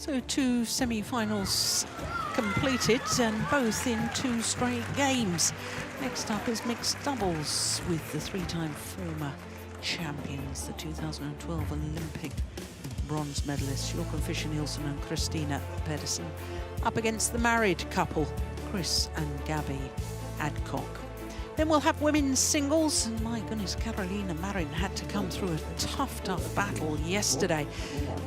So 2 semi-finals completed, and both in 2 straight games. Next up is mixed doubles with the 3-time former champions, the 2012 Olympic bronze medalists Joachim, Fischer, Nielsen and Christinna Pedersen, up against the married couple, Chris and Gabby Adcock. Then we'll have women's singles, and my goodness, Carolina Marin had to come through a tough battle yesterday,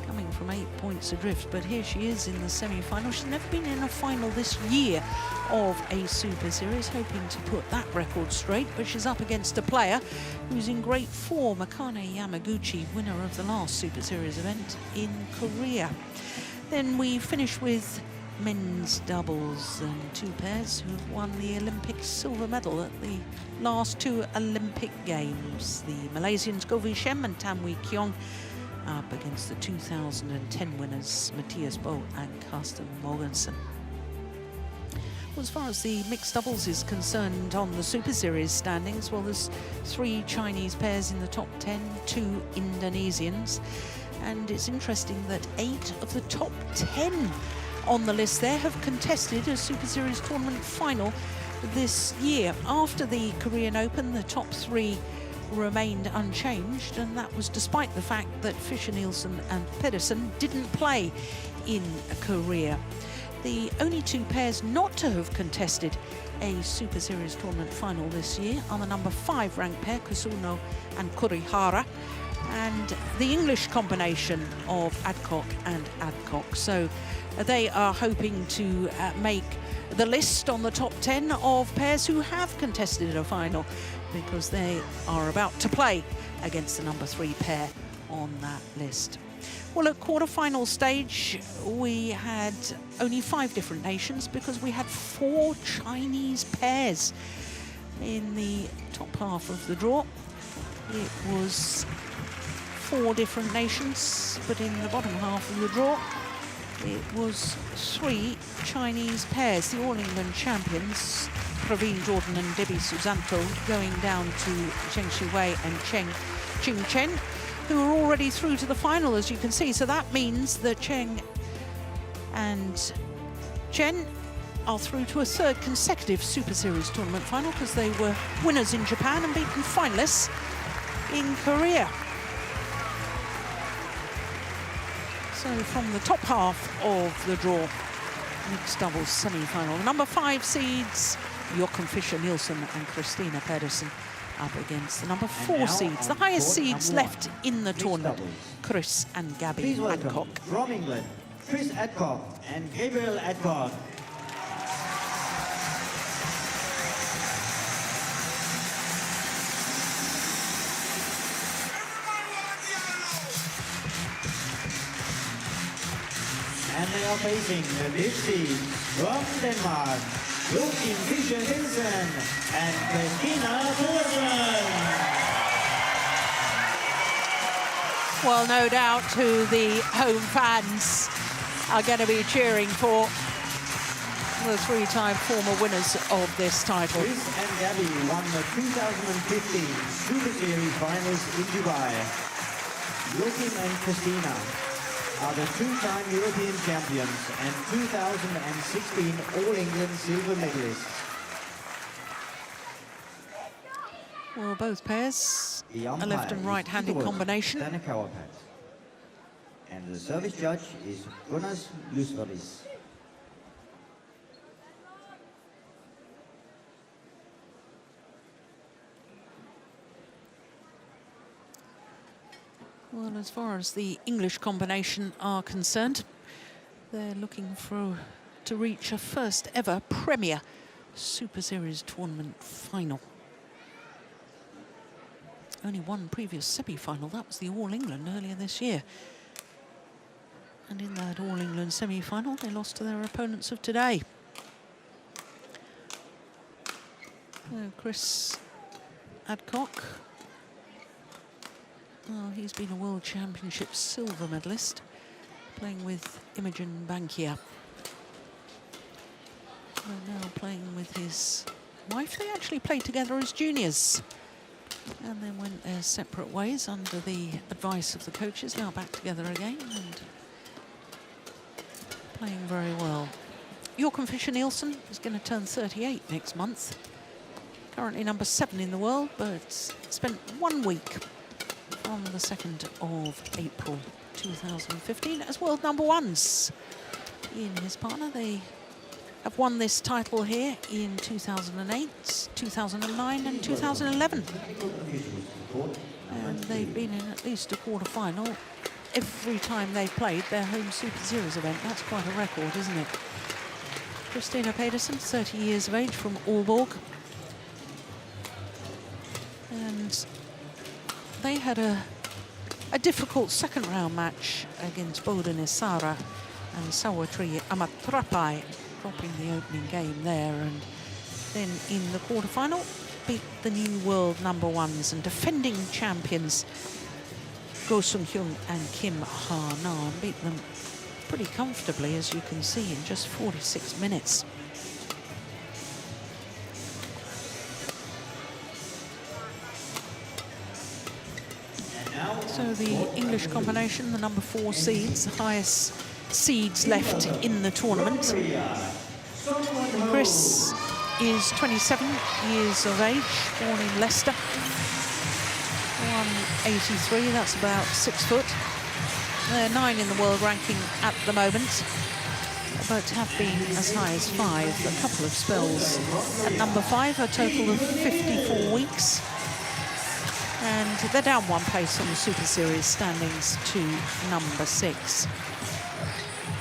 coming from 8 points adrift, but here she is in the semi-final. She's never been in a final this year of a Super Series, hoping to put that record straight, but she's up against a player who's in great form, Akane Yamaguchi, winner of the last Super Series event in Korea. Then we finish with men's doubles and 2 pairs who've won the Olympic silver medal at the last 2 Olympic Games. The Malaysians Go Wei Shem and Tan Wee Kiong up against the 2010 winners Matthias Bo and Carsten Mogensen. Well, as far as the mixed doubles is concerned on the Super Series standings, well, there's 3 Chinese pairs in the top 10, 2 Indonesians, and it's interesting that 8 of the top 10 on the list there have contested a Super Series tournament final this year. After the Korean Open, the top 3 remained unchanged, and that was despite the fact that Fischer, Nielsen and Pedersen didn't play in Korea. The only 2 pairs not to have contested a Super Series tournament final this year are the number 5 ranked pair, Kusuno and Kurihara, and the English combination of Adcock and Adcock. So they are hoping to make the list on the top 10 of pairs who have contested a final, because they are about to play against the number 3 pair on that list. Well, at quarter-final stage, we had only 5 different nations because we had 4 Chinese pairs in the top half of the draw. It was 4 different nations, but in the bottom half of the draw, it was 3 Chinese pairs, the All England champions, Praveen Jordan and Debbie Susanto, going down to Cheng Shiwei and Ching Chen, who are already through to the final, as you can see. So that means that Cheng and Chen are through to a 3rd consecutive Super Series tournament final, because they were winners in Japan and beaten finalists in Korea. So from the top half of the draw, mixed doubles semi-final, the number 5 seeds, Joachim, Fischer, Nielsen and Christinna Pedersen, up against the number 4 seeds, the highest seeds left in the tournament, Chris and Gabby Adcock. From England, Chris Adcock and Gabrielle Adcock. And they are facing the big seed from Denmark, Joachim, Fischer, Nielsen and Christinna Pedersen. Well, no doubt who the home fans are going to be cheering for, the 3-time former winners of this title. Chris and Gabby won the 2015 Super Series finals in Dubai. Joachim and Christinna are the 2-time European champions and 2016 All England silver medalists. Well, both pairs, a left and right-handed combination. And the service judge is Jonas Lusvaris. Well, as far as the English combination are concerned, they're looking to reach a first ever Premier Super Series tournament final. Only one previous semi-final, that was the All England earlier this year. And in that All England semi-final, they lost to their opponents of today. Chris Adcock. Well, he's been a World Championship silver medalist, playing with Imogen Bankia. They're now playing with his wife. They actually played together as juniors and then went their separate ways under the advice of the coaches. Now back together again, and playing very well. Joachim Fischer Nielsen is going to turn 38 next month. Currently number 7 in the world, but spent 1 week on the 2nd of April 2015 as world number 1s. He and his partner, they have won this title here in 2008, 2009 and 2011. And they've been in at least a quarter-final every time they played their home Super Series event. That's quite a record, isn't it? Christinna Pedersen, 30 years of age, from Aalborg. And they had a difficult second round match against Boden Isara and Sawatri Amatrapai, dropping the opening game there, and then in the quarterfinal beat the new world number 1s and defending champions Go Sung-hyun and Kim Ha-na, beat them pretty comfortably, as you can see, in just 46 minutes. So the English combination, the number 4 seeds, the highest seeds left in the tournament. Chris is 27 years of age, born in Leicester. 183, that's about 6 foot. They're 9 in the world ranking at the moment, but have been as high as 5 a couple of spells. At number 5, a total of 54 weeks. And they're down 1 place on the Super Series standings to number 6.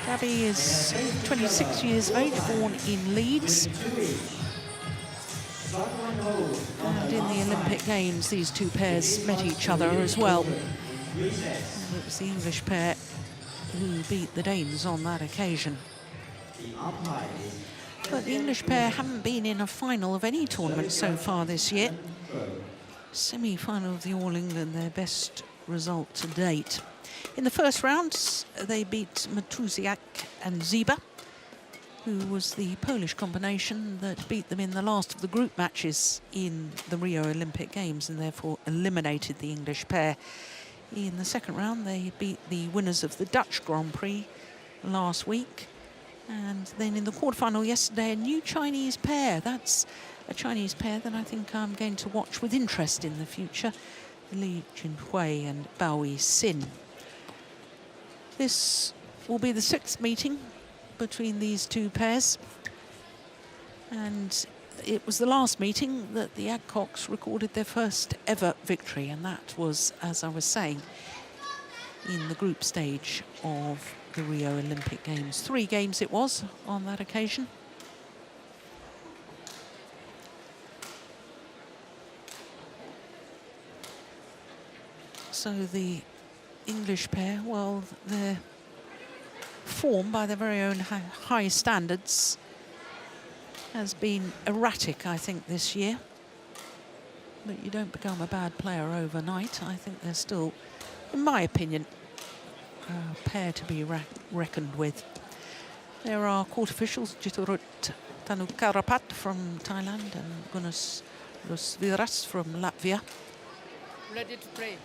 Gabby is 26 years of age, born in Leeds. And in the Olympic Games, these two pairs met each other as well. And it was the English pair who beat the Danes on that occasion. But the English pair haven't been in a final of any tournament so far this year. Semi-final of the All England, their best result to date. In the first round, they beat Matusiak and Ziba, who was the Polish combination that beat them in the last of the group matches in the Rio Olympic Games and therefore eliminated the English pair. In the second round, they beat the winners of the Dutch Grand Prix last week. And then in the quarterfinal yesterday, a new Chinese pair. That's a Chinese pair that I think I'm going to watch with interest in the future. Li Junhui and Bao Sin. This will be the 6th meeting between these two pairs. And it was the last meeting that the Adcocks recorded their first ever victory. And that was, as I was saying, in the group stage of the Rio Olympic Games. 3 games it was on that occasion. So the English pair, well, their form by their very own high standards has been erratic, I think, this year. But you don't become a bad player overnight. I think they're still, in my opinion, a pair to be reckoned with. There are court officials, Jiturut Tanukarapat from Thailand and Gunas Lusviras from Latvia. Ready to play.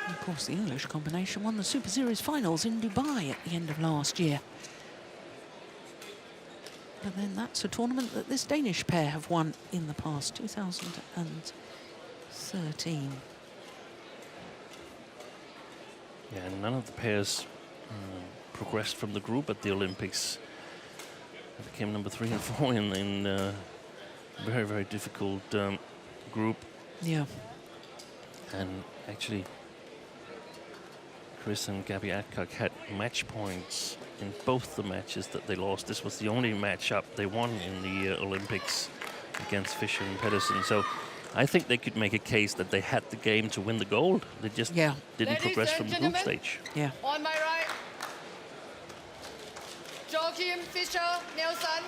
Of course, the English combination won the Super Series finals in Dubai at the end of last year. But then that's a tournament that this Danish pair have won in the past, 2013. Yeah, and none of the pairs progressed from the group at the Olympics. They became number 3 and 4 in a very, very difficult group. Yeah. And actually, Chris and Gabby Adcock had match points in both the matches that they lost. This was the only matchup they won in the Olympics against Fischer and Pedersen. So I think they could make a case that they had the game to win the gold. They just didn't progress from the group stage. Yeah. On my right, Joachim Fischer Nielsen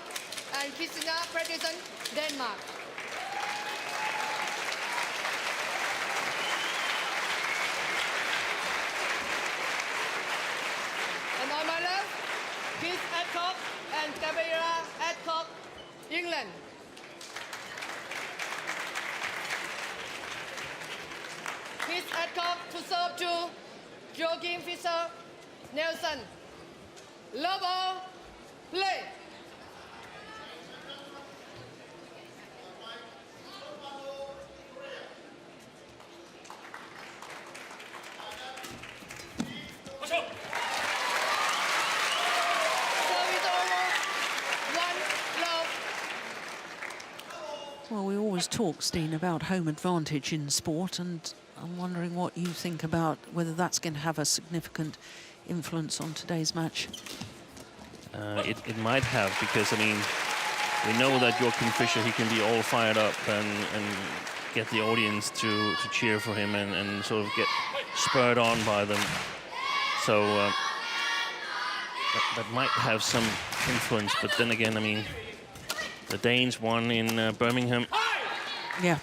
and Christinna Pedersen, Denmark. And on my left, Chris Adcock and Gabrielle Adcock, England. Chris Adcock to serve to Joachim Fischer, Nielsen. Lobo, play. Service over. 1 love. Well, we always talk, Steen, about home advantage in sport, and I'm wondering what you think about whether that's going to have a significant influence on today's match. It might have, because, I mean, we know that Joachim Fischer, he can be all fired up and get the audience to cheer for him and sort of get spurred on by them. So that might have some influence. But then again, I mean, the Danes won in Birmingham. Yeah,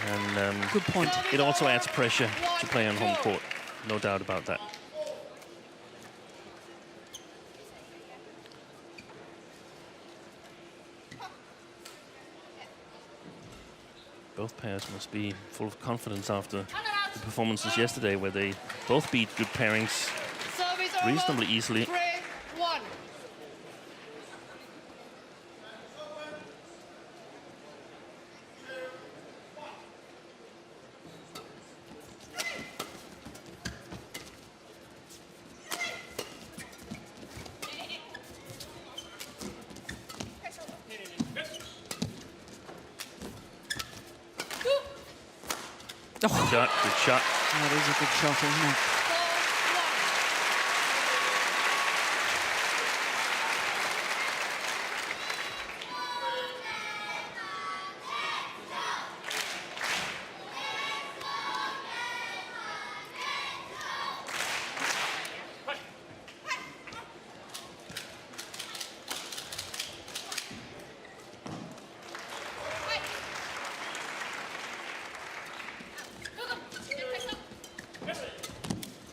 And good point. it also adds pressure to play on home court. No doubt about that. Both pairs must be full of confidence after the performances yesterday, where they both beat good pairings Service over. reasonably easily. 3-1. Oh, Good shot. that is a good shot, isn't it?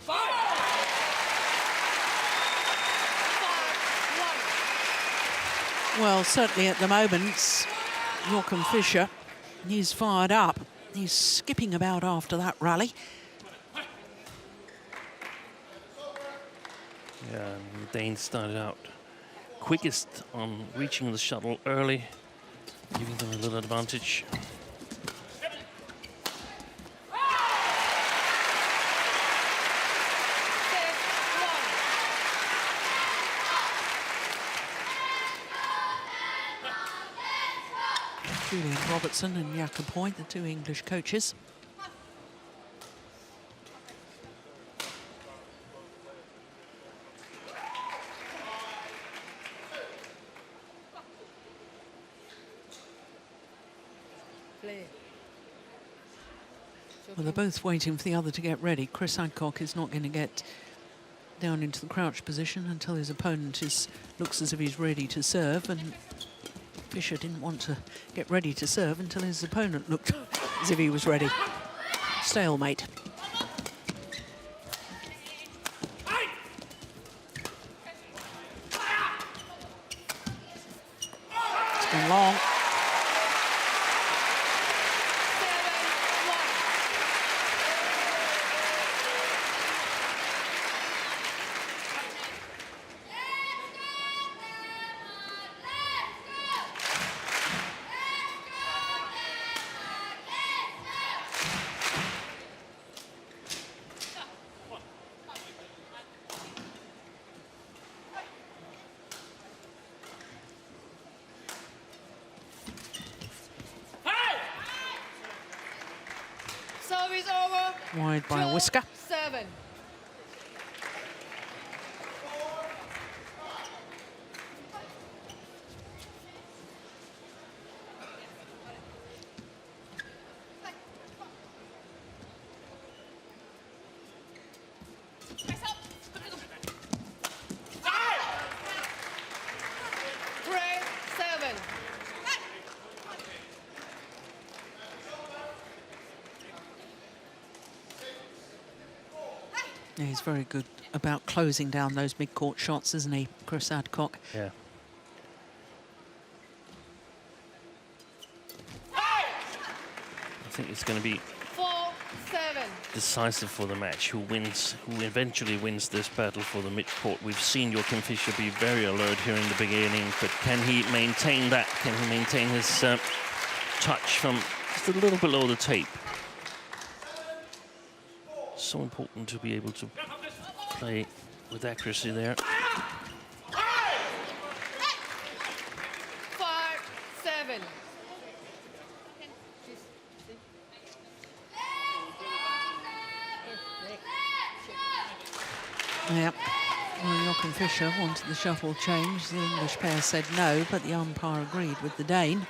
4-1. Well, certainly at the moment, Joachim Fischer, he's fired up. He's skipping about after that rally. Yeah, and the Danes started out quickest on reaching the shuttle early, giving them a little advantage. Julian Robertson and Jakob Hoyt, the two English coaches. Play. Well, they're both waiting for the other to get ready. Chris Adcock is not going to get down into the crouch position until his opponent looks as if he's ready to serve, and Fischer didn't want to get ready to serve until his opponent looked as if he was ready. Stalemate. It's been long. 7-1. Service over. Wide by a whisker. 7. Yeah, he's very good about closing down those mid-court shots, isn't he, Chris Adcock? Yeah. I think it's going to be 4-7. decisive for the match, who eventually wins this battle for the midcourt. We've seen Joachim Fischer be very alert here in the beginning, but can he maintain that? Can he maintain his touch from just a little below the tape? So important to be able to play with accuracy there. 5-7. Yep. Well, Joachim Fischer wanted the shuttle change. The English pair said no, but the umpire agreed with the Dane.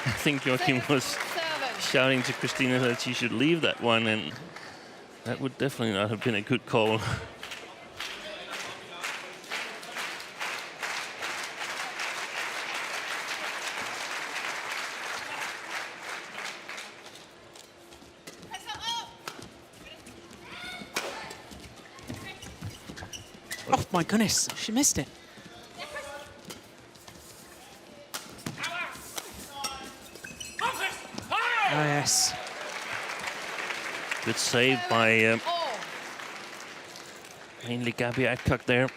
I think Joachim was shouting to Christinna that she should leave that one, and that would definitely not have been a good call. Oh my goodness, she missed it. Oh yes. Good save by mainly Gabby Adcock there.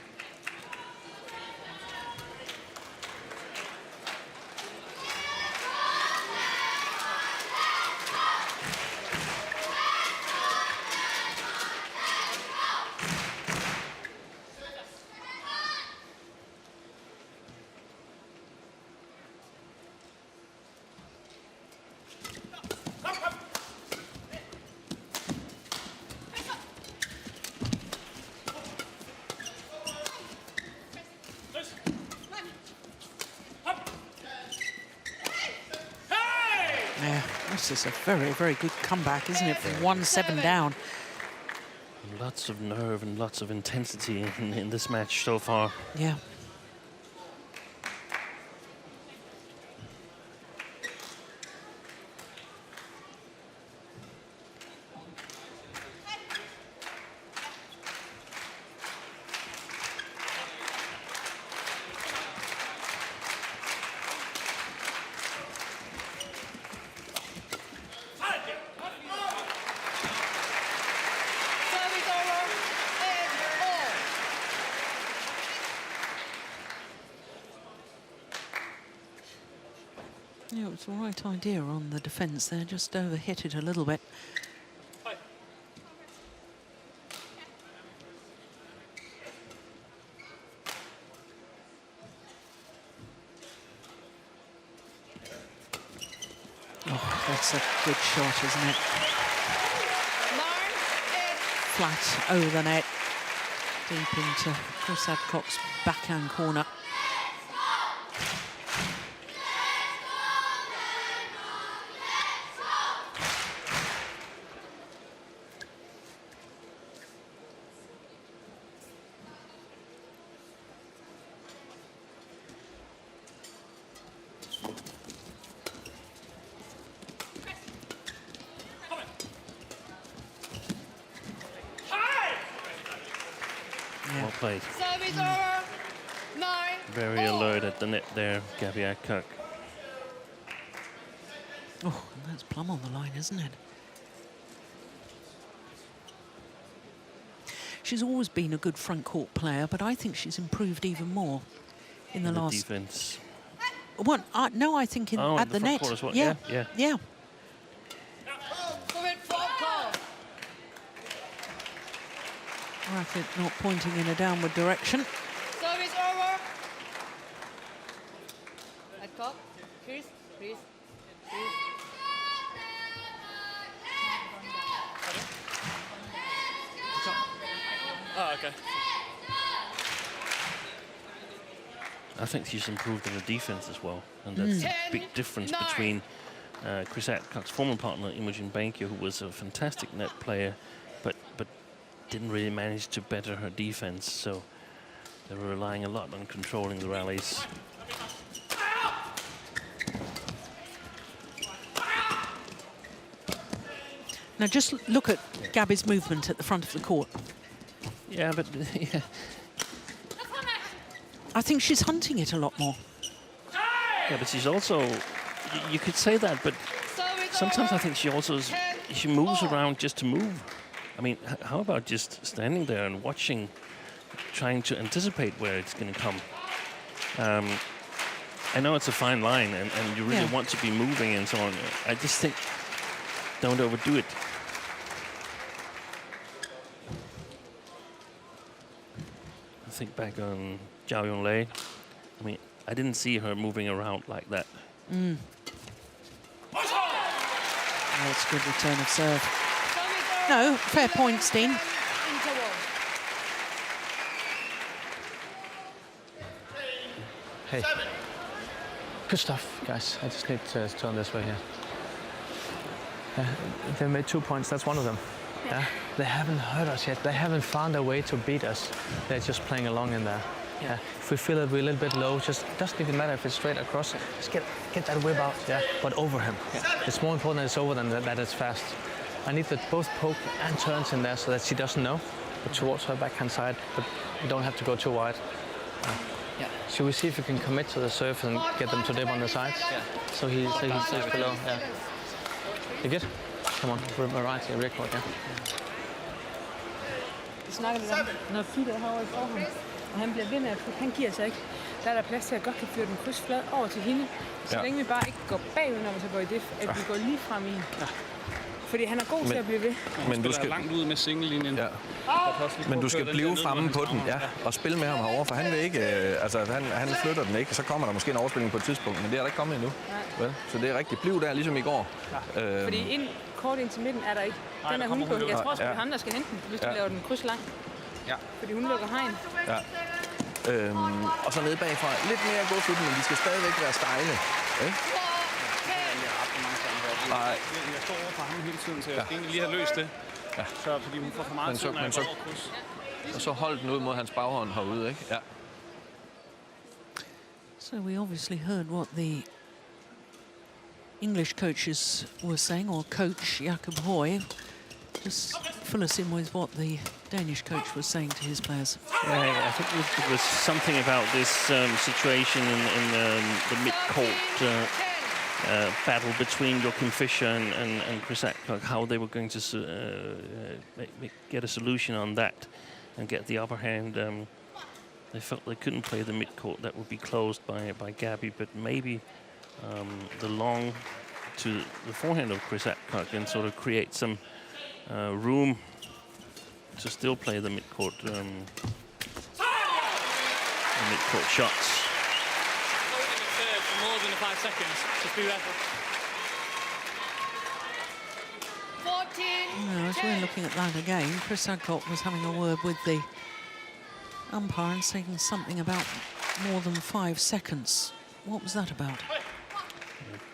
Yeah, this is a very, very good comeback, isn't it, from 1-7 down. Lots of nerve and lots of intensity in this match so far. Yeah. Yeah, it was the right idea on the defence there, just overhit it a little bit. Oh, that's a good shot, isn't it? Flat over the net, deep into Chris Adcock's backhand corner. Well played. Service over. 9. Very alert at the net there, Gabby Adcock. Oh, and that's plumb on the line, isn't it? She's always been a good front court player, but I think she's improved even more in the last... defense. One, no, I think at the net. As well. Yeah, yeah. yeah. Racket not pointing in a downward direction. Service over. Adcock. Chris, please. Oh, okay. I think she's improved in the defense as well, and that's a big difference between Chris Adcock's former partner Imogen Bankyo, who was a fantastic net player, but didn't really manage to better her defense. So they were relying a lot on controlling the rallies. Now just look at Gabby's movement at the front of the court. Yeah, but yeah. I think she's hunting it a lot more. Yeah, but she's also, you could say that, but sometimes I think she also, she moves around just to move. I mean, how about just standing there and watching, trying to anticipate where it's going to come? I know it's a fine line, and you really want to be moving and so on. I just think, don't overdo it. I think back on Joachim. I mean, I didn't see her moving around like that. That's a good return of serve. No, fair point, Steen. Hey. Good stuff, guys. I just need to turn this way here. They made 2 points. That's one of them. Yeah. They haven't hurt us yet. They haven't found a way to beat us. They're just playing along in there. Yeah. If we feel that we're a little bit low, just it doesn't even matter if it's straight across. Just get that whip out. Yeah. But over him. Yeah. It's more important that it's over than that it's fast. I need that both poke and turns in there so that she doesn't know. But towards her backhand side. But you don't have to go too wide. Should we see if we can commit to the serve and get them to dip on the sides? Yeah. So he stays below. Yeah. You good? Come on, we're right here, record, yeah. Vi snakker lidt om, når Peter har over i forhånd, og han bliver ved med at han giver sig ikke. Der er der plads til at godt kan føre den krydsflad over til hende, så længe vi bare ikke går bagud, når vi så går i det, at vi går lige frem i. Ja. Fordi han er god til at blive ved. Men du skal langt ud med singlelinjen. Ja. Men du skal blive fremme på den, og spille med ham herovre, for han vil ikke, han flytter den ikke, så kommer der måske en overspilling på et tidspunkt, men det er der ikke kommet endnu. Vel? Så det er rigtigt. Bliv der, ligesom i går. Ja. Fordi kort ind til midten er der ikke. Den er hun på. Jeg tror også, det er ham, der skal hente den, hvis du laver den kryds lang. Ja. Fordi hun lukker hegn. Ja. Og så nede bagfra. Lidt mere godfyldt, men de skal stadigvæk være stejle. Ikke? Nej. Jeg står over for ham hele tiden, så jeg skal egentlig lige have løst det. Ja. Så fordi hun får for meget tid, når jeg går over kryds. Og så hold den ud mod hans baghånd herude, ikke? Ja. So we obviously heard what the English coaches were saying, or coach Jakob Høj. Just fill us in with what the Danish coach was saying to his players. Yeah, I think it was something about this situation in the mid-court battle between Joachim Fischer and Chris Adcock, how they were going to get a solution on that and get the upper hand. They felt they couldn't play the mid-court. That would be closed by Gabby, but maybe the long to the forehand of Chris Adcock and sort of create some room to still play the mid-court shots. For more than 5 seconds. Just be ready. 14. No, as we're looking at that again, Chris Adcock was having a word with the umpire and saying something about more than 5 seconds. What was that about?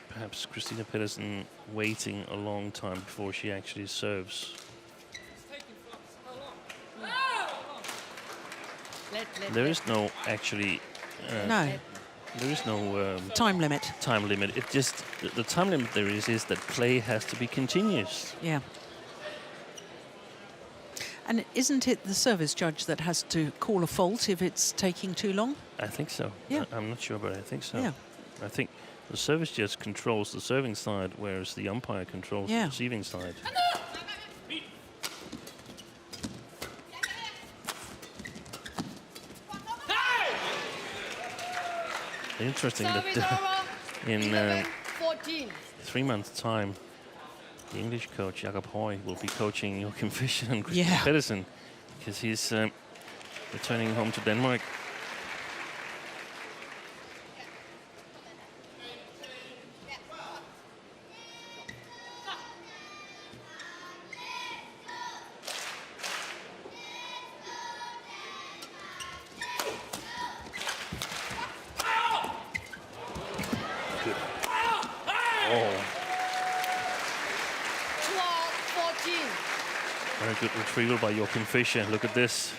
Perhaps Christinna Pedersen waiting a long time before she actually serves. There is no actually. No. There is no time limit. Time limit. It just the time limit there is that play has to be continuous. Yeah. And isn't it the service judge that has to call a fault if it's taking too long? I think so. Yeah. I'm not sure, but I think so. Yeah. I think the service judge controls the serving side, whereas the umpire controls the receiving side. Interesting that in 3 months' time, the English coach Jakob Høj will be coaching Joachim Fischer and Christinna Pedersen, because he's returning home to Denmark. Very good retrieval by Joachim Fischer. Look at this.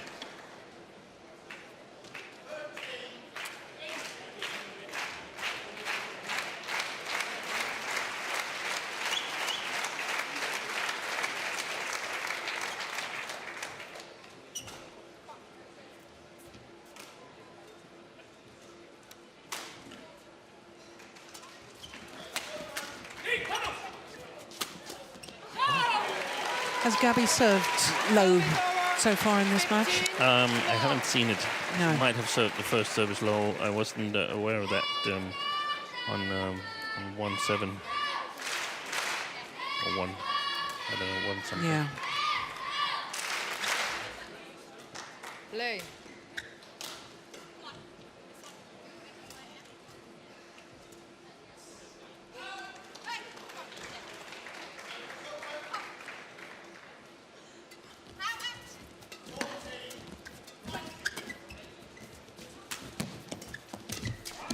Has Gabby served low so far in this match? I haven't seen it. No. Might have served the first service low. I wasn't aware of that on 1-7 or 1. I don't know, 1 something. Yeah. Play.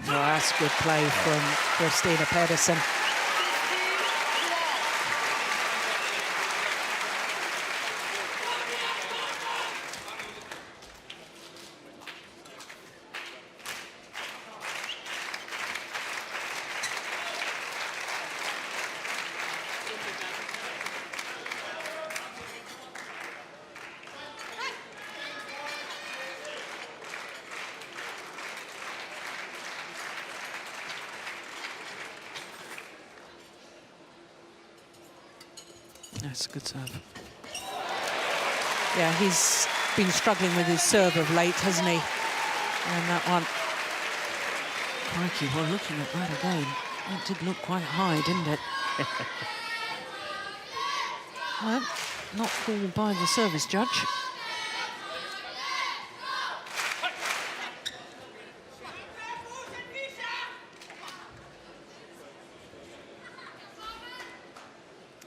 Oh, that's good play from Christinna Pedersen. That's a good serve. Yeah, he's been struggling with his serve of late, hasn't he? And that one. Crikey, well, looking at that again, it did look quite high, didn't it? Well, not called by the service judge.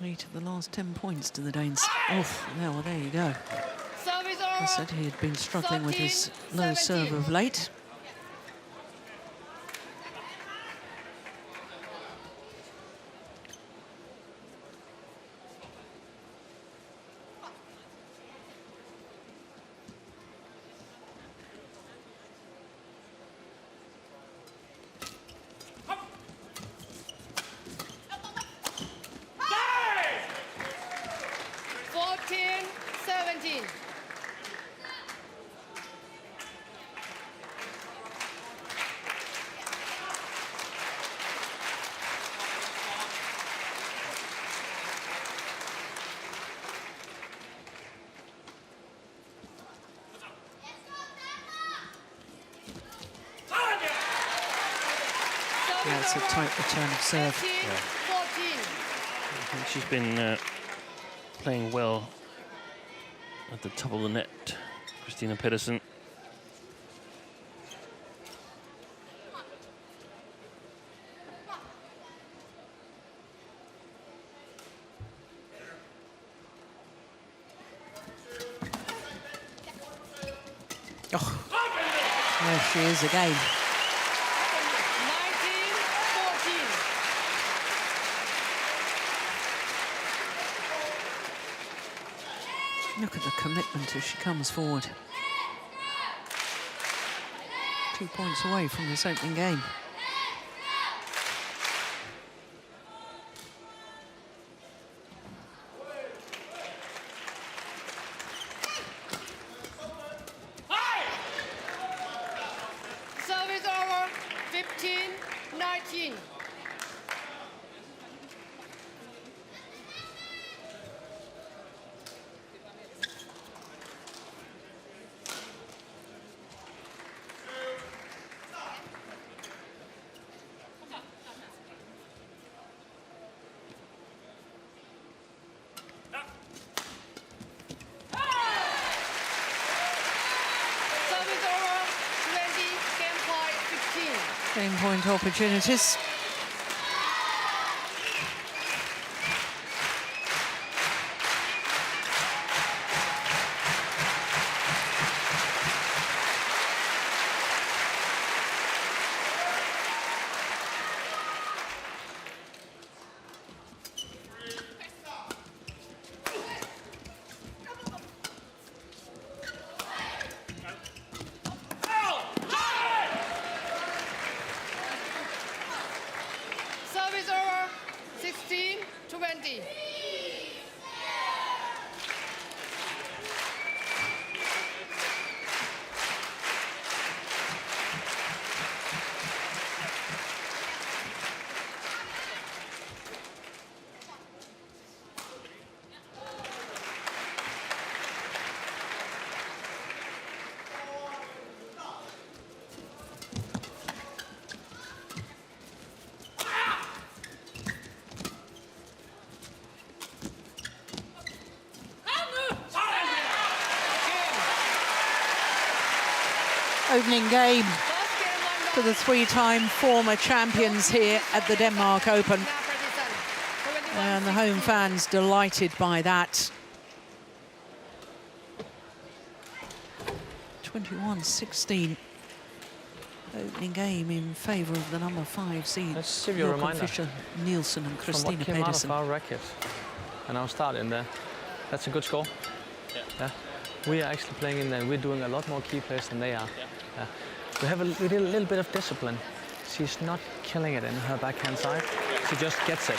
Eight of the last 10 points to the Danes. Oh, yeah, well, there you go. I said he had been struggling with his low serve of late. Yeah, it's a tight return of serve. Yeah. I think she's been playing well at the top of the net, Christinna Pedersen. Oh, there she is again. Look at the commitment as she comes forward. 2 points away from this opening game. Service over, 15-19. Game point opportunities. Opening game for the three-time former champions here at the Denmark Open. And the home fans delighted by that. 21-16. Opening game in favour of the number 5 seed. Let's give you a reminder. Fischer, Nielsen and Christinna Pedersen. Out of Pedersen. our racket, and our start in there. That's a good score. Yeah. We are actually playing in there. We're doing a lot more key plays than they are. Yeah. We did a little bit of discipline. She's not killing it in her backhand side. She just gets it.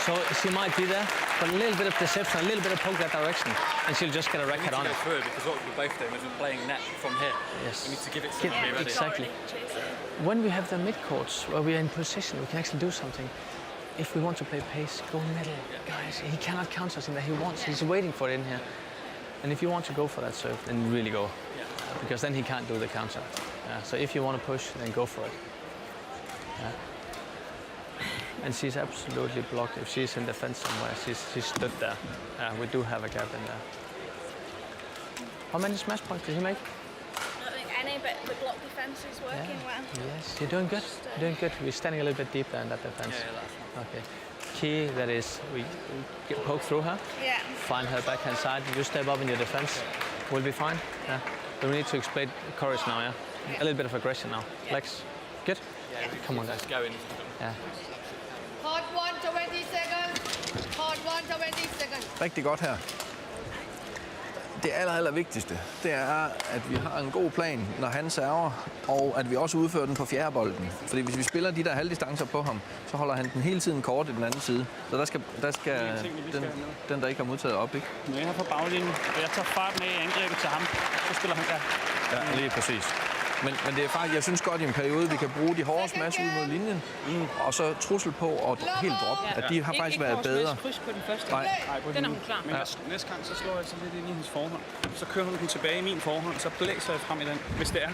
So she might be there, but a little bit of deception, a little bit of poke that direction, and she'll just get a racket on it. Through because what we're both doing is we're playing net from here. Yes. We need to give it to them to be ready. Exactly. When we have the mid-courts where we're in position, we can actually do something. If we want to play pace, go middle. Guys, he cannot counter us in there. He's waiting for it in here. And if you want to go for that serve, then really go. Because then he can't do the counter. So if you want to push, then go for it. And she's absolutely blocked. If she's in defense somewhere, she's stood there. We do have a gap in there. How many smash points did he make? Not think any, but the block defense is working well. Yes, you're doing good. You're doing good. We're standing a little bit deeper in that defense. Okay. Key, that is, we poke through her. Yeah. Find her backhand side. You step up in your defense. We'll be fine. Yeah. But we need to explain courage now, yeah? A little bit of aggression now. Legs. Good? Yeah, come on, guys. Go in. Yeah. Hot 1, 20 seconds. Hot 1, 20 seconds. Rigtig godt her. Det aller vigtigste, det er, at vi har en god plan, når han server, og at vi også udfører den på fjerdebolden. Fordi hvis vi spiller de der halvdistancer på ham, så holder han den hele tiden kort i den anden side. Så der skal den der ikke har modtaget op, ikke? Når jeg er på baglinjen, og jeg tager fart med i angrebet til ham, så spiller han der. Ja, lige præcis. Men det er faktisk, jeg synes godt i en periode, vi kan bruge de hårde smash ud mod linjen, og så trussel på og helt drop, at de har faktisk været bedre. Ikke kryds på den første. Nej. Den er hun klar. Men næste gang, så slår jeg så lidt ind i hendes forhånd. Så kører hun den tilbage i min forhånd, så blæser jeg frem i den. Hvis det er,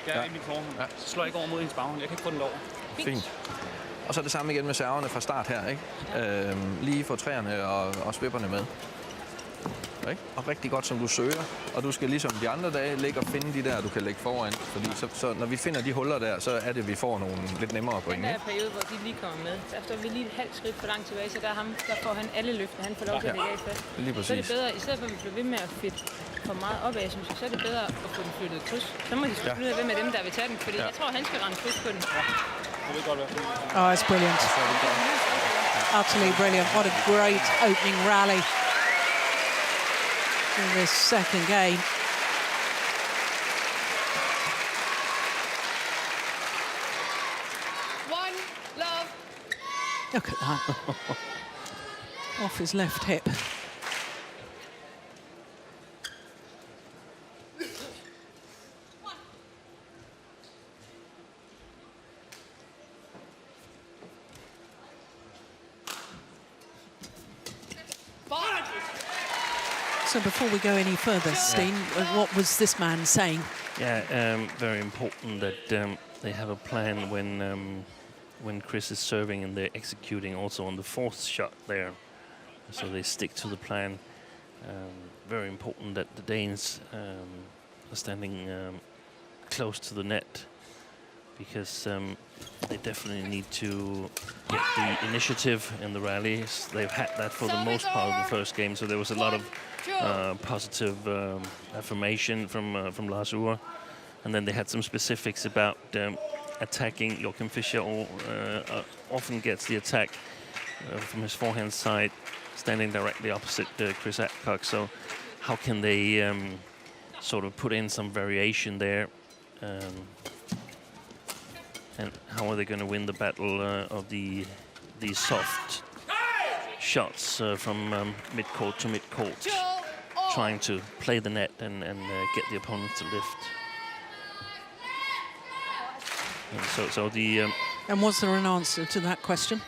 jeg er i min forhånd, så slår jeg ikke over mod hendes baghånd. Jeg kan ikke få den over. Fint. Og så er det samme igen med serverne fra start her, ikke? Lige få træerne og svipperne med. Ikke? Og rigtig godt, som du søger. Og du skal ligesom de andre dage ligge og finde de der, du kan lægge foran. Fordi så når vi finder de huller der, så er det, vi får nogle lidt nemmere point. Den der periode, hvor de lige kommer med, så efter vi lige et halvt skridt for langt tilbage, så der får han alle løfter. Han får lov til at lægge af fast. Lige præcis. Så er det bedre, i stedet for at vi bliver ved med at fedte for meget opad, synes jeg, så er det bedre at få den flyttet kryds. Så må de finde ud af, hvem af dem, der vil tage den, fordi jeg tror, han skal rende kryds på den. Oh, it's brilliant. Utterly brilliant. What a great opening rally in this second game. One love. Look at that. Off his left hip. So before we go any further, Steen, what was this man saying? Yeah, very important that they have a plan when Chris is serving and they're executing also on the fourth shot there. So they stick to the plan. Very important that the Danes are standing close to the net because they definitely need to get the initiative in the rallies. They've had that for the most part of the first game, so there was a lot of positive affirmation from Lars Ure. And then they had some specifics about attacking. Joachim Fischer often gets the attack from his forehand side, standing directly opposite Chris Adcock. So how can they sort of put in some variation there? And how are they going to win the battle of these soft shots from mid-court to mid-court, trying to play the net and get the opponent to lift? And and was there an answer to that question?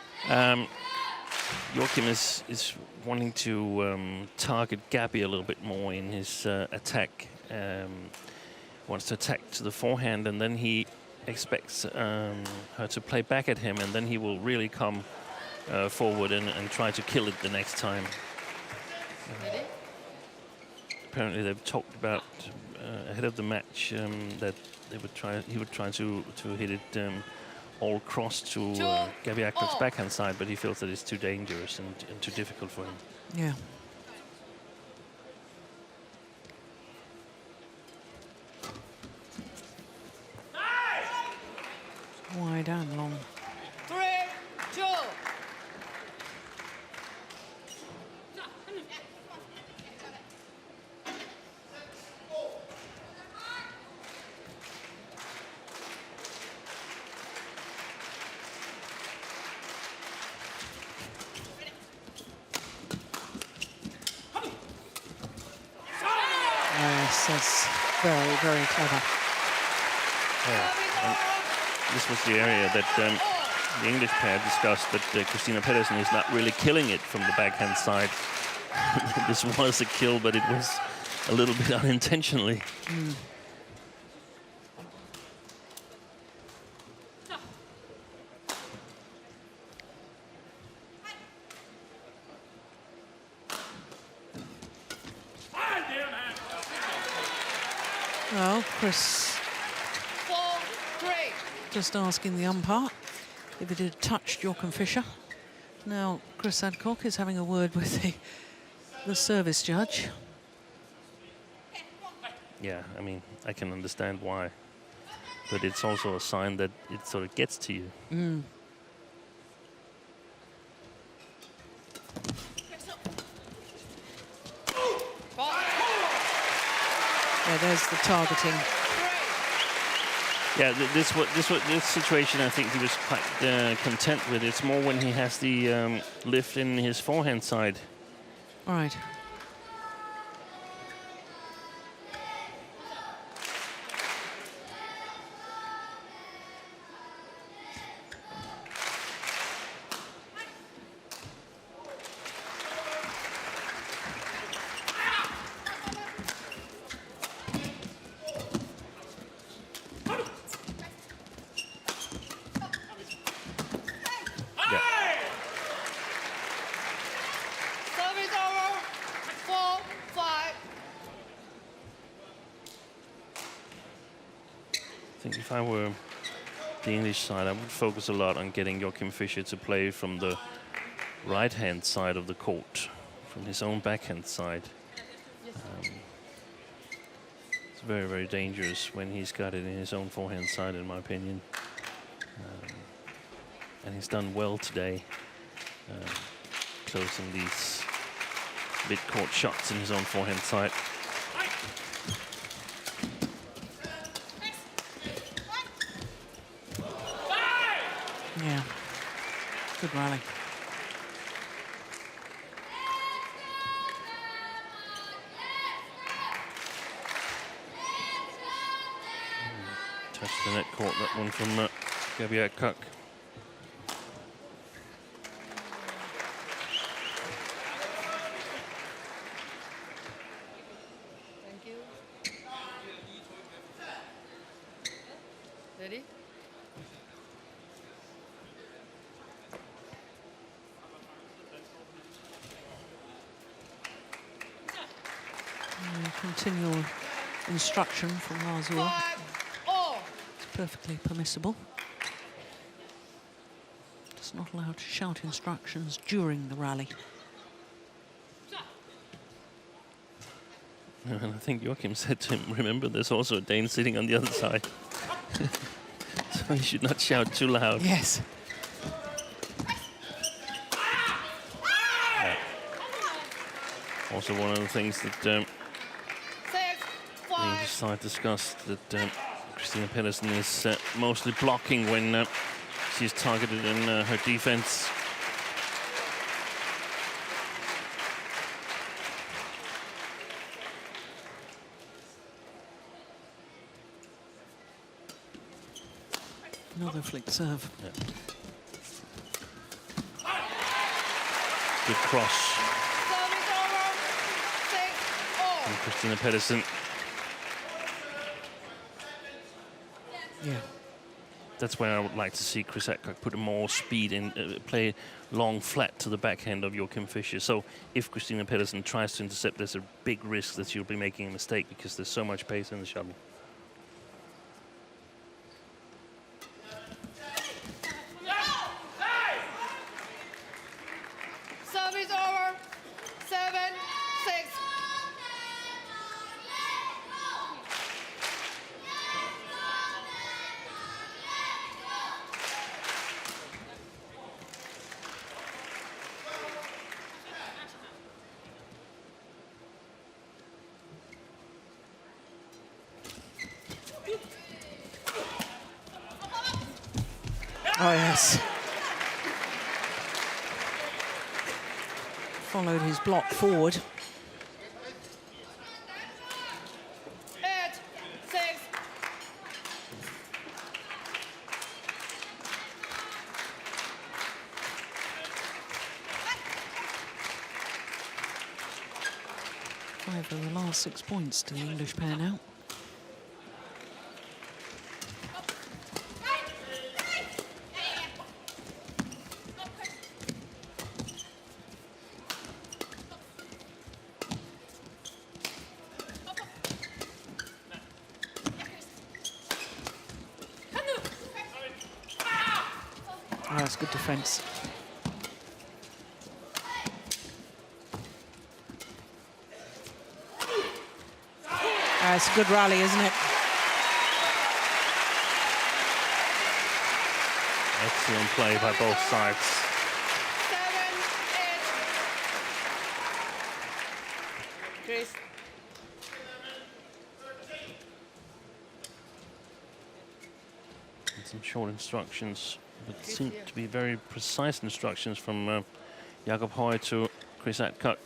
Joachim is wanting to target Gabby a little bit more in his attack. Wants to attack to the forehand, and then he expects her to play back at him, and then he will really come forward and try to kill it the next time. Apparently they've talked about ahead of the match that he would try to hit it all cross to Gabrielle Adcock's backhand side, but he feels that it's too dangerous and too difficult for him. Yeah. Wide and long. 3-2. Yes, that's very, very clever. Yeah. This was the area that the English pair discussed, that Christinna Pedersen is not really killing it from the backhand side. This was a kill, but it was a little bit unintentionally. Mm. Well, Chris 4-3. just asking the umpire if it had touched Joachim Fischer. Now, Chris Adcock is having a word with the service judge. Yeah, I mean, I can understand why. But it's also a sign that it sort of gets to you. Mm. Yeah, there's the targeting. Yeah, this situation, I think he was quite content with. It's more when he has the lift in his forehand side. Right. I think if I were the English side, I would focus a lot on getting Joachim Fischer to play from the right-hand side of the court, from his own backhand side. It's very, very dangerous when he's got it in his own forehand side, in my opinion. And he's done well today, closing these mid-court shots in his own forehand side. Yeah, good rally. Touched the net court, that one from Gabrielle Adcock. Thank you. Ready? Continual instruction from Lazur. It's perfectly permissible. Just not allowed to shout instructions during the rally. And I think Joachim said to him, remember, there's also a Dane sitting on the other side. So he should not shout too loud. Yes. Yeah. Also one of the things that the English side discussed, that Christinna Pedersen is mostly blocking when she's targeted in her defense. Another flick serve. Yeah. Good cross from Christinna Pedersen. Yeah. That's where I would like to see Chris Adcock put more speed in, play long flat to the backhand of Joachim Fischer. So if Christinna Pedersen tries to intercept, there's a big risk that she'll be making a mistake because there's so much pace in the shuttle. Service over. 7-6. Oh, yes. Followed his block forward. 8-6. Five of the last 6 points to the English pair now. Oh, that's good defence. It's a good rally, isn't it? Excellent play by both sides. 7-8. Chris. And some short instructions, but seem to be very precise instructions from Jakob Høj to Chris Adcock.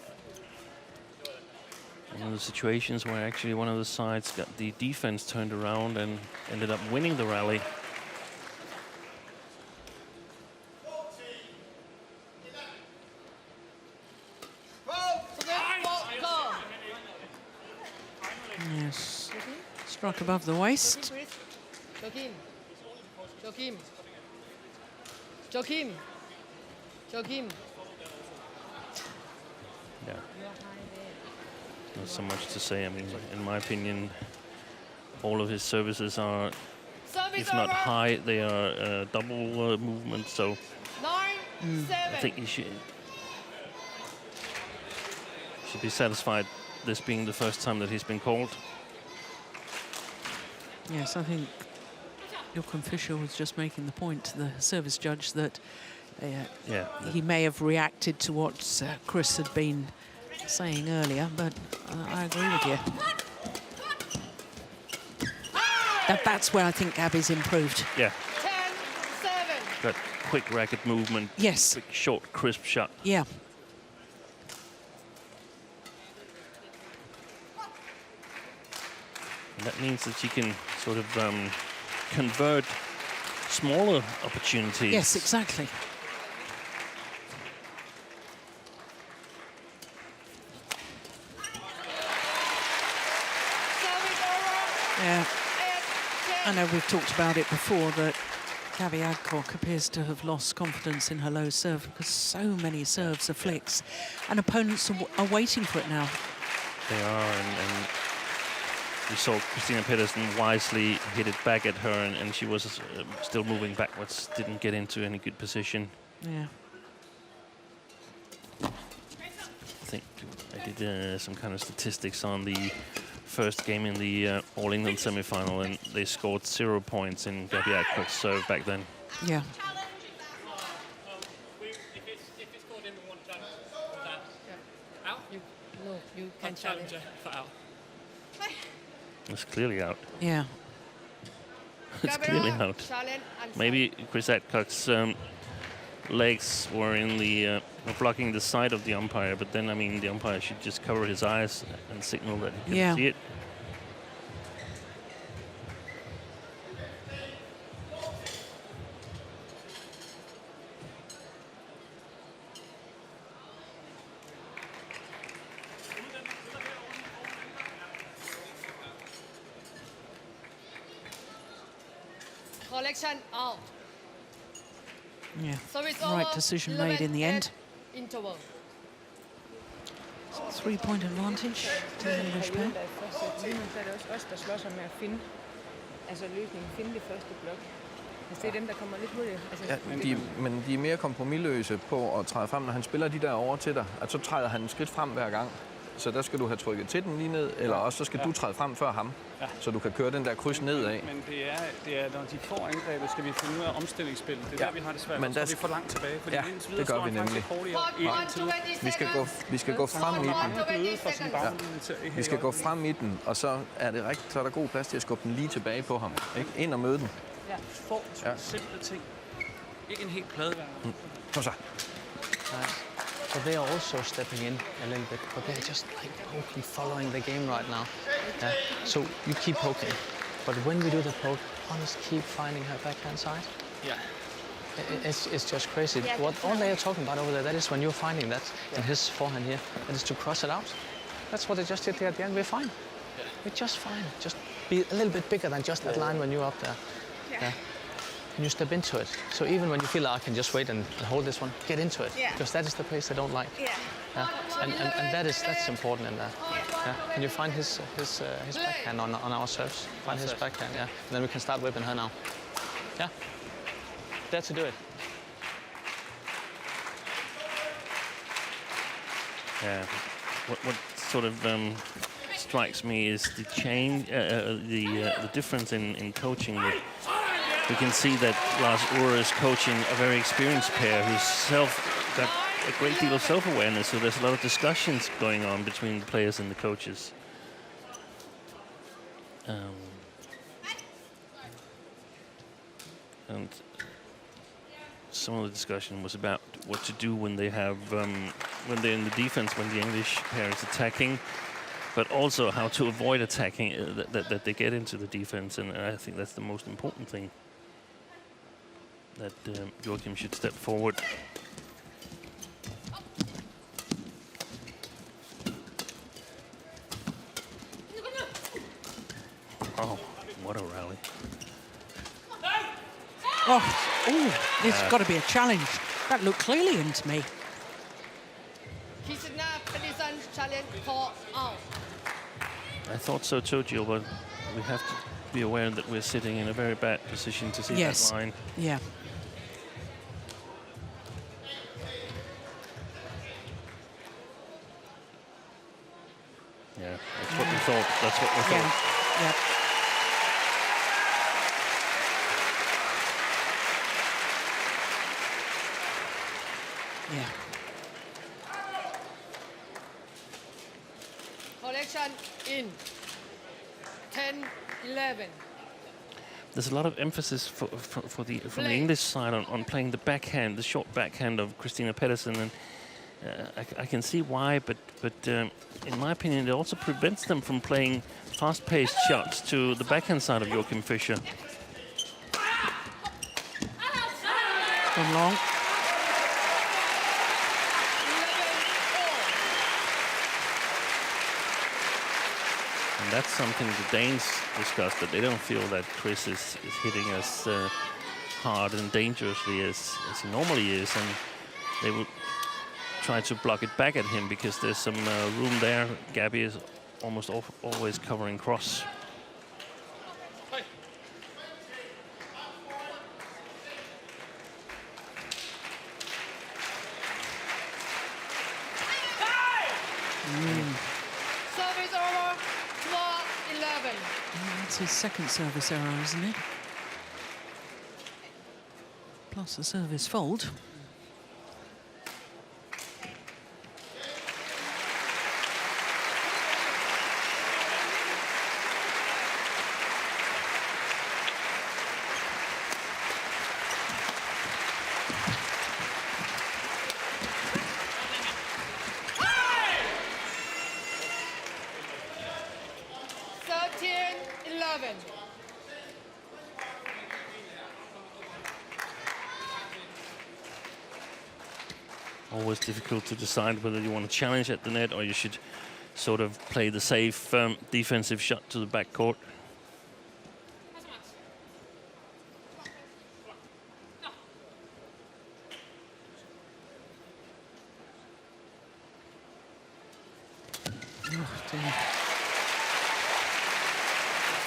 One of the situations where actually one of the sides got the defense turned around and ended up winning the rally. Yes. Struck above the waist. Joachim. Joachim. Joachim. Joachim. Yeah. Not so much to say. I mean, in my opinion, all of his services are, if not high, they are double movement. So 9-7. I think he should be satisfied, this being the first time that he's been called. Yes, I think Joachim Fischer was just making the point to the service judge that he may have reacted to what Chris had been saying earlier, but I agree with you. That's where I think Gabby's improved. Yeah. 10-7. That quick racket movement. Yes. Quick, short, crisp shot. Yeah. And that means that she can sort of convert smaller opportunities. Yes, exactly. Yeah. I know we've talked about it before, that Gabby Adcock appears to have lost confidence in her low serve because so many serves are flicks, and opponents are waiting for it now. They are, and we saw Christinna Pedersen wisely hit it back at her, and she was still moving backwards, didn't get into any good position. Yeah. I think I did some kind of statistics on the first game in the All England semi-final, and they scored 0 points in Gabby Adcock's serve back then. Yeah. You can challenge for out. It's clearly out. Yeah. It's clearly out. Maybe Chris Adcock's legs were in the blocking the side of the umpire, but then I mean the umpire should just cover his eyes and signal that he can see it. Collection out. Yeah, So it's right over, decision made in the end. Interval. 3-point advantage to the English pair. Der er først sæt. Lige nu så er det også os, der slår sig med at finde løsningen, finde det første blok. Altså det er dem, der kommer lidt hurtigt. Men de er mere kompromisløse på at træde frem, når han spiller de der over til dig. At så træder han et skridt frem hver gang. Så der skal du have trykket til den lige ned, eller også så skal du træde frem før ham, så du kan køre den der kryds nedad. Men det er, når de får angrebet, skal vi finde ud af omstillingsspillet. Det er der, vi har det svært. Men der skal vi for langt tilbage, fordi det gør vi nemlig. Vi skal gå frem i den. Vi skal gå frem i den, og så er det rigtigt, så er der god plads til at skubbe den lige tilbage på ham. Ikke? Ind og møde den. Simple ting. Ikke en helt plade. Kom så. So they are also stepping in a little bit, but they're just like poking, following the game right now. Yeah. So you keep poking, but when we do the poke, honest, keep finding her backhand side. Yeah. It's just crazy. All they are talking about over there, that is when you're finding that in his forehand here, that is to cross it out. That's what they just did there at the end. We're fine. We're just fine. Just be a little bit bigger than just that line when you're up there. Yeah. And you step into it. So even when you feel like I can just wait and hold this one, get into it. Because that is the pace they don't like. And that's important in that. Can you find his backhand on our serves? Find his backhand, And then we can start whipping her now. Yeah. Dare to do it. Yeah. What sort of strikes me is the change, the difference in coaching. We can see that Lars Ure is coaching a very experienced pair who's got a great deal of self-awareness, so there's a lot of discussions going on between the players and the coaches. And some of the discussion was about what to do when they have when they're in the defense, when the English pair is attacking, but also how to avoid attacking, that they get into the defense, and I think that's the most important thing. That Joachim should step forward. Oh, what a rally. It's got to be a challenge. That looked clearly into me. Christinna, Pedersen, challenge for out. I thought so too, Jill, but we have to be aware that we're sitting in a very bad position to see that line. Yeah. Yeah, that's what we thought. That's what we thought. Yeah. Collection in 10-11. There's a lot of emphasis from the English side on playing the backhand, the short backhand of Christinna Pedersen, and I can see why, but in my opinion, it also prevents them from playing fast-paced shots to the backhand side of Joachim Fischer. It's gone long. And that's something the Danes discussed, that they don't feel that Chris is hitting as hard and dangerously as he normally is, and they will try to block it back at him because there's some room there. Gabby is almost always covering cross. Service over, 12-11. That's his second service error, isn't it? Plus a service fault. Always difficult to decide whether you want to challenge at the net or you should sort of play the safe defensive shot to the backcourt.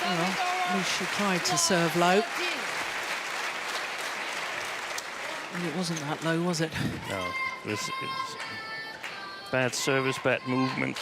Well, at least she tried to serve low. And it wasn't that low, was it? No, this is bad service, bad movement.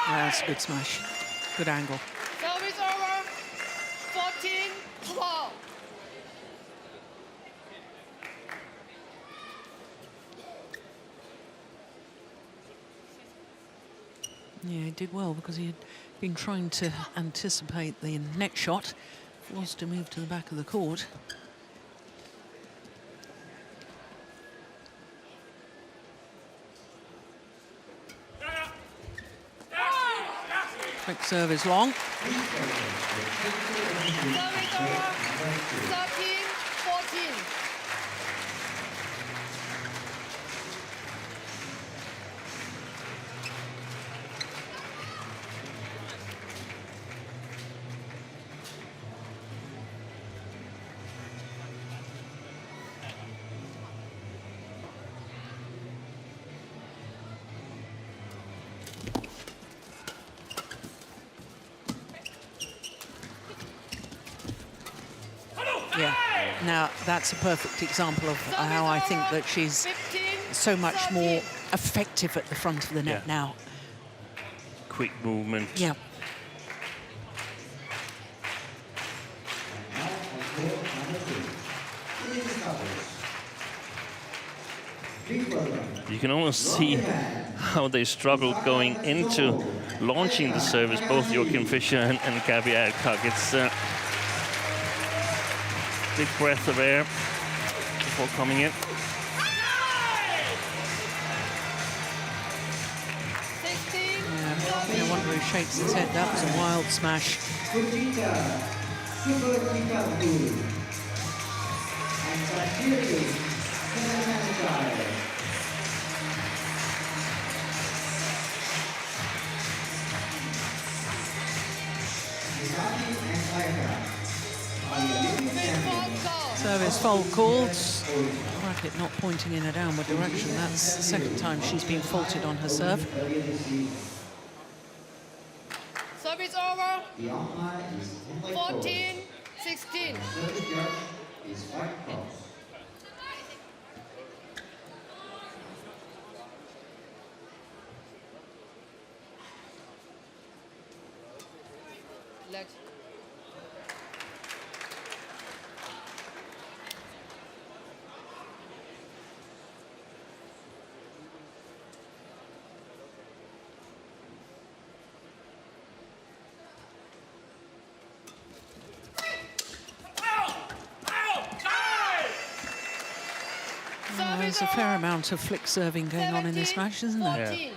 That's a good smash. Good angle. Service over. 14-12. Yeah, he did well because he had been trying to anticipate the net shot. Forced to move to the back of the court. Quick service long. Service over. 13-14. Yeah. Now, that's a perfect example of how I think that she's so much more effective at the front of the net now. Quick movement. Yeah. You can almost see how they struggled going into launching the service, both Joachim Fischer and Gabrielle Adcock. It's a big breath of air before coming in. 16. Yeah, no wonder he shakes his head. That was a wild smash. Service fault called. Racket not pointing in a downward direction. That's the second time she's been faulted on her serve. Service over. 14-16. Legs. There's a fair amount of flick serving going on in this match, isn't there? 14.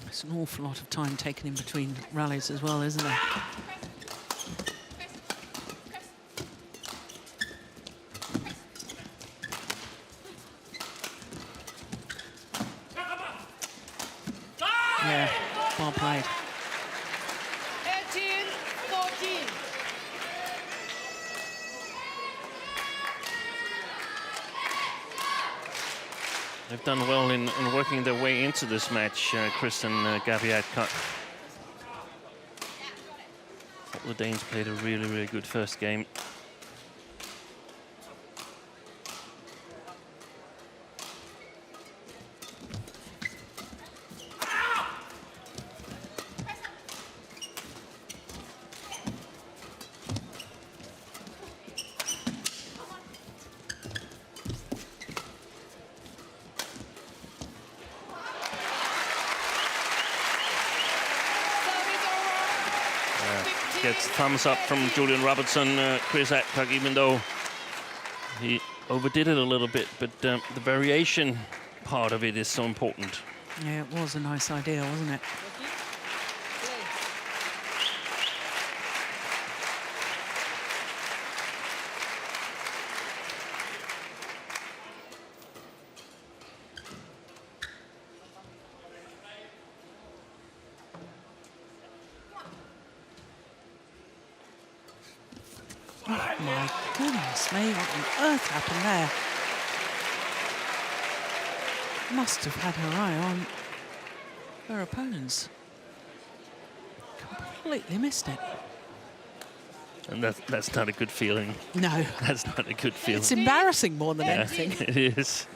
It's an awful lot of time taken in between rallies as well, isn't there? Yeah, well played. 18-14. They've done well in working their way into this match, Chris and Gabrielle Adcock. The Danes played a really, really good first game. gets thumbs up from Julian Robertson. Chris Adcock, even though he overdid it a little bit, but the variation part of it is so important. Yeah, it was a nice idea, wasn't it? Oh my goodness me, what on earth happened there? Must have had her eye on her opponents. Completely missed it. And that's not a good feeling. No. That's not a good feeling. It's embarrassing more than Yeah, anything. it is.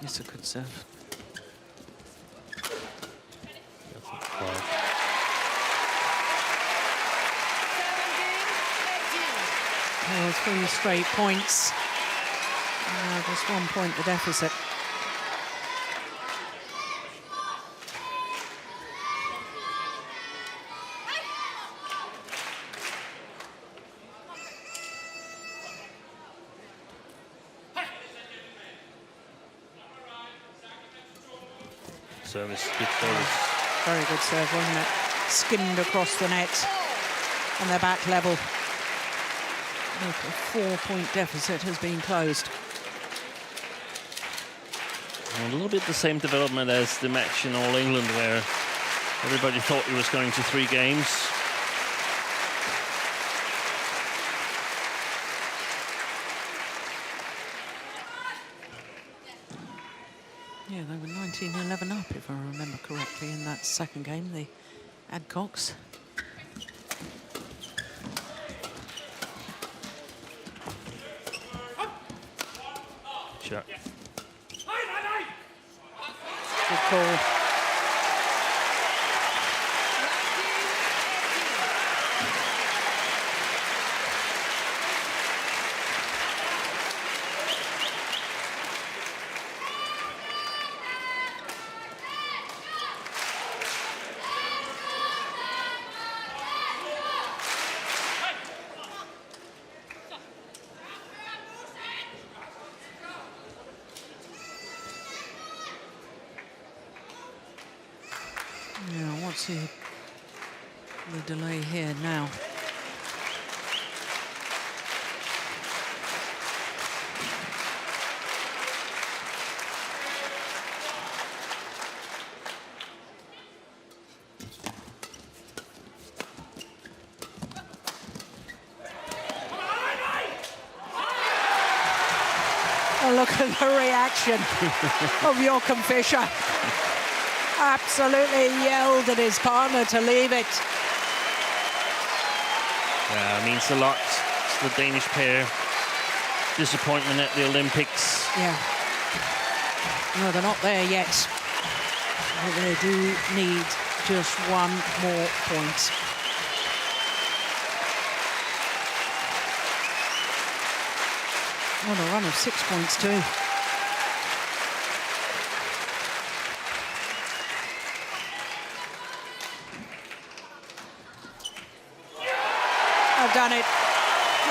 It's a good serve. Oh, 3 straight points. Just 1 point the deficit. Service, good service. Very good serve, wasn't it? Skimmed across the net and their back level. A 4-point deficit has been closed. And a little bit the same development as the match in All England, where everybody thought it was going to 3 games. Yeah, they were 19-11 up, if I remember correctly, in that second game, the Adcocks. Sure. Good call. Yeah, what's the delay here now? Oh, look at the reaction of Joachim Fischer. Absolutely yelled at his partner to leave it. Yeah, it means a lot to the Danish pair. Disappointment at the Olympics. Yeah. No, they're not there yet. But they do need just 1 more point. On a run of 6 points too. I've done it.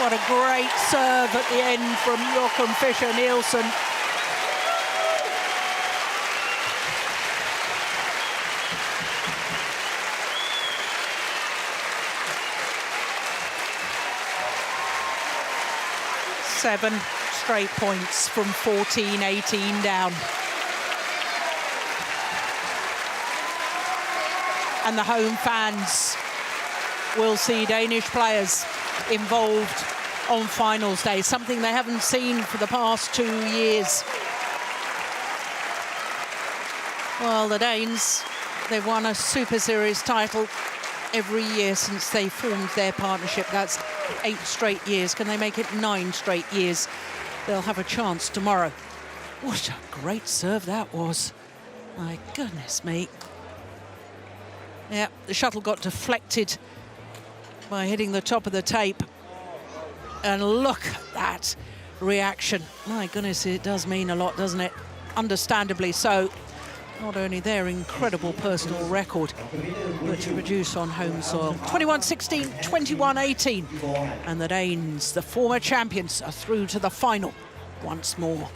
What a great serve at the end from Joachim Fischer Nielsen. Seven straight points from 14-18 down. And the home fans will see Danish players involved on finals day, something they haven't seen for the past 2 years. Well, the Danes, they've won a Super Series title every year since they formed their partnership. That's 8 straight years. Can they make it 9 straight years? They'll have a chance tomorrow. What a great serve that was. My goodness me. Yeah, the shuttle got deflected by hitting the top of the tape. And look at that reaction. My goodness, it does mean a lot, doesn't it? Understandably so. Not only their incredible personal record, but to produce on home soil. 21-16, 21-18. And the Danes, the former champions, are through to the final once more.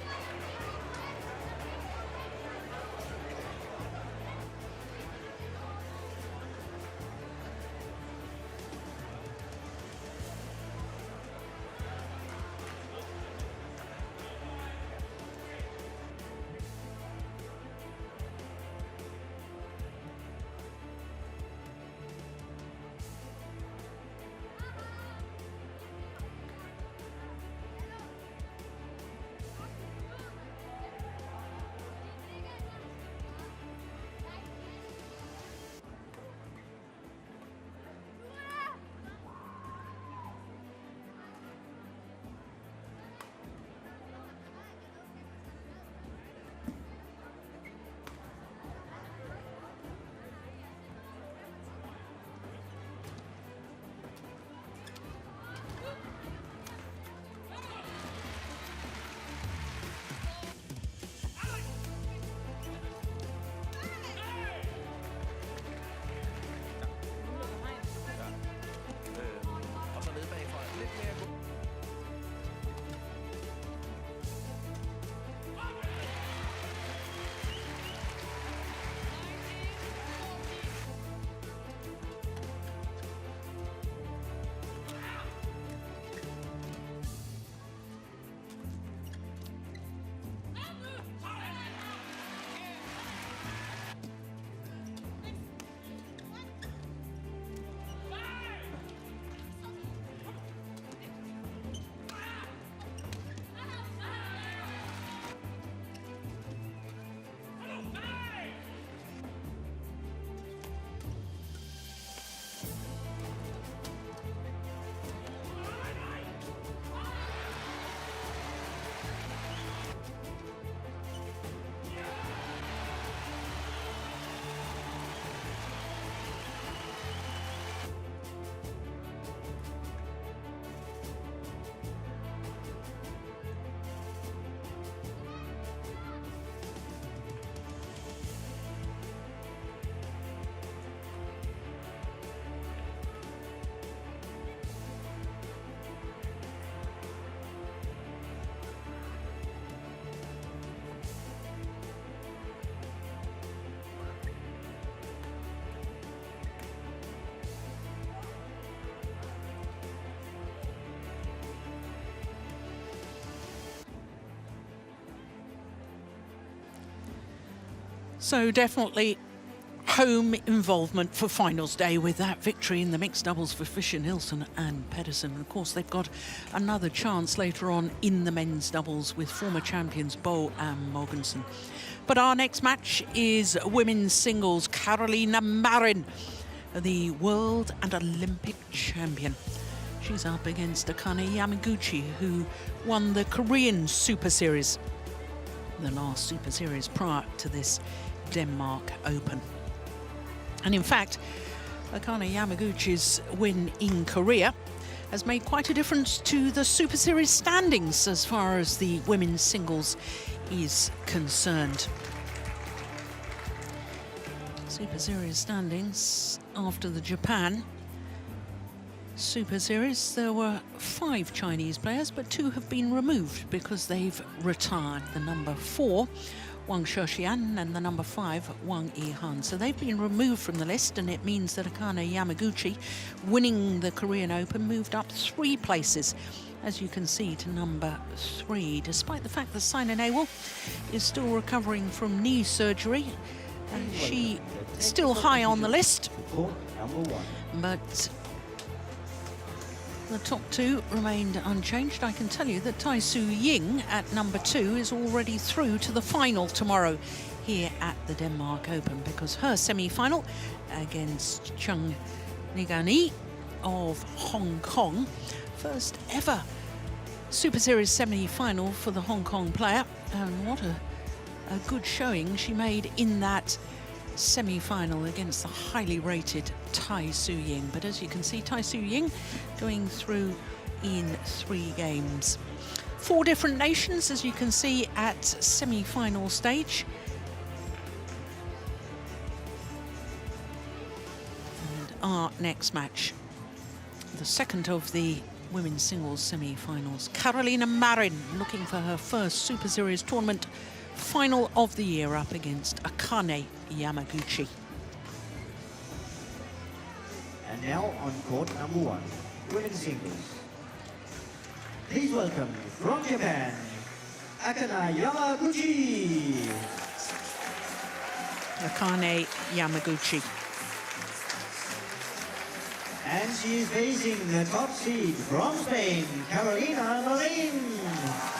So definitely home involvement for finals day with that victory in the mixed doubles for Fischer, Nielsen and Pedersen. And of course, they've got another chance later on in the men's doubles with former champions Bo and Mogensen. But our next match is women's singles. Carolina Marin, the world and Olympic champion. She's up against Akane Yamaguchi, who won the Korean Super Series, the last Super Series prior to this Denmark Open. And in fact, Akane Yamaguchi's win in Korea has made quite a difference to the Super Series standings as far as the women's singles is concerned. Super Series standings after the Japan Super Series, there were 5 Chinese players, but 2 have been removed because they've retired. The number 4, Wang Shouxian, and the number 5, Wang Yihan. So they've been removed from the list, and it means that Akane Yamaguchi, winning the Korean Open, moved up 3 places, as you can see, to number 3, despite the fact that Saina Nehwal is still recovering from knee surgery, and she still high on the list. But the top 2 remained unchanged. I can tell you that Tai Su Ying at number 2 is already through to the final tomorrow here at the Denmark Open, because her semi-final against Chung Nigani of Hong Kong, first ever Super Series semi-final for the Hong Kong player, and what a good showing she made in that semi-final against the highly rated Tai Su-ying. But as you can see, Tai Su-ying going through in 3 games. 4 different nations, as you can see, at semi-final stage. And our next match, the second of the women's singles semi-finals. Carolina Marin looking for her first Super Series tournament final of the year up against Akane Yamaguchi. And now on court number 1, women's singles. Please welcome from Japan, Akane Yamaguchi. Akane Yamaguchi. And she is facing the top seed from Spain, Carolina Marin.